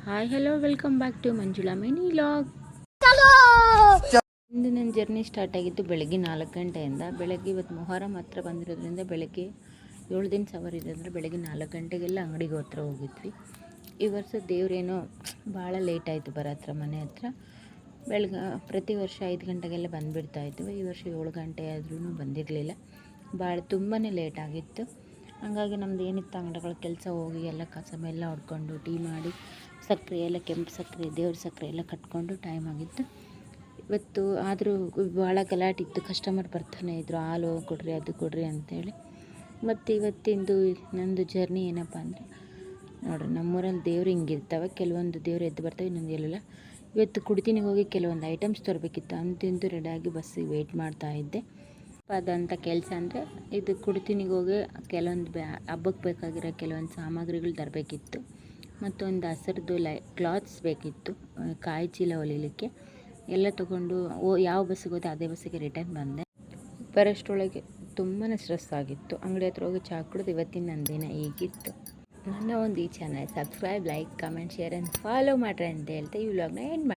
Hi hello welcome back to Manjula mini log. ಇಂದು ನನ್ನ journey start ಆಗಿದ್ದು ಬೆಳಗ್ಗೆ 4 ಗಂಟೆಯಿಂದ. ಬೆಳಗ್ಗೆ ಇವತ್ತು ಮೊಹರಂ ಹತ್ರ ಬಂದಿರೋದ್ರಿಂದ ಬೆಳಗ್ಗೆ 7 ದಿನ ಸವಾರಿ ಇರೋದ್ರಿಂದ ಬೆಳಗ್ಗೆ 4 ಗಂಟೆಗೆಲ್ಲ ಅಂಗಡಿಗೆ ಹತ್ರ ಹೋಗಿದ್ವಿ. ಈ ವರ್ಷ ದೇವ್ರೇನೋ ಭಾಳ ಲೇಟ್ ಆಯಿತು ಬರೋ ಹತ್ರ ಮನೆ ಹತ್ರ. ಪ್ರತಿ ವರ್ಷ 5 ಗಂಟೆಗೆಲ್ಲ ಬಂದುಬಿಡ್ತಾ ಇದ್ವಿ. ಈ ವರ್ಷ 7 ಗಂಟೆ ಆದ್ರೂ ಬಂದಿರಲಿಲ್ಲ. ತುಂಬಾ ಲೇಟ್ ಆಗಿತ್ತು. ಹಂಗಾಗಿ ನಮ್ದು ಏನಿತ್ತು ಅಂಗಡಿಗಳ ಕೆಲಸ ಹೋಗಿ ಎಲ್ಲ ಕಸ ಎಲ್ಲ ಹೊಡ್ಕೊಂಡು ಟೀ ಮಾಡಿ ಸಕ್ಕರೆ ಎಲ್ಲ ಕೆಂಪು ಸಕ್ಕರೆ ದೇವ್ರ ಸಕ್ಕರೆ ಎಲ್ಲ ಕಟ್ಕೊಂಡು ಟೈಮ್ ಆಗಿತ್ತು ಇವತ್ತು. ಆದರೂ ಭಾಳ ಗಲಾಟಿತ್ತು, ಕಸ್ಟಮರ್ ಬರ್ತಾನೆ ಇದ್ದರು, ಹಾಲು ಕೊಡ್ರಿ ಅದು ಕೊಡ್ರಿ ಅಂತೇಳಿ. ಮತ್ತು ಇವತ್ತಿಂದು ನಂದು ಜರ್ನಿ ಏನಪ್ಪ ಅಂದರೆ ನೋಡ್ರಿ, ನಮ್ಮೂರಲ್ಲಿ ದೇವ್ರು ಹಿಂಗಿರ್ತವೆ. ಕೆಲವೊಂದು ದೇವ್ರು ಎದ್ದು ಬರ್ತವೆ, ಇನ್ನೊಂದು ಎಲ್ಲ. ಇವತ್ತು ಕುಡ್ತಿನಿಗೆ ಹೋಗಿ ಕೆಲವೊಂದು ಐಟಮ್ಸ್ ತರಬೇಕಿತ್ತು. ಅಂತೂ ರೆಡಿಯಾಗಿ ಬಸ್ಸಿಗೆ ವೆಯ್ಟ್ ಮಾಡ್ತಾಯಿದ್ದೆ. ಅದಂಥ ಕೆಲಸ ಅಂದರೆ ಇದು ಕುಡ್ತಿನಿಗೆ ಹೋಗಿ ಕೆಲವೊಂದು ಹಬ್ಬಕ್ಕೆ ಬೇಕಾಗಿರೋ ಕೆಲವೊಂದು ಸಾಮಗ್ರಿಗಳು ತರಬೇಕಿತ್ತು. ಮತ್ತೊಂದು ಹಸಿರದ್ದು ಕ್ಲಾತ್ಸ್ ಬೇಕಿತ್ತು, ಕಾಯಿ ಚೀಲ ಹೊಲಿಲಿಕ್ಕೆ ಎಲ್ಲ ತೊಗೊಂಡು ಯಾವ ಬಸ್ಸಿಗೆ ಹೋದೆ ಅದೇ ಬಸ್ಸಿಗೆ ರಿಟರ್ನ್ ಬಂದೆ. ಬರೋಷ್ಟರೊಳಗೆ ತುಂಬಾ ಸ್ಟ್ರೆಸ್ ಆಗಿತ್ತು. ಅಂಗಡಿ ಹತ್ರ ಹೋಗಿ ಚಹಾ ಕುಡಿದು ಇವತ್ತಿನ ನನ್ನ ದಿನ ಹೀಗಿತ್ತು. ನನ್ನ ಒಂದು ಈ channel subscribe, like, comment, share and follow ಮಾಡ್ರಿ ಅಂತ ಹೇಳ್ತಾ ಈ ವ್ಲಾಗ್ನ ಎಂಡ್ ಮಾಡಿ.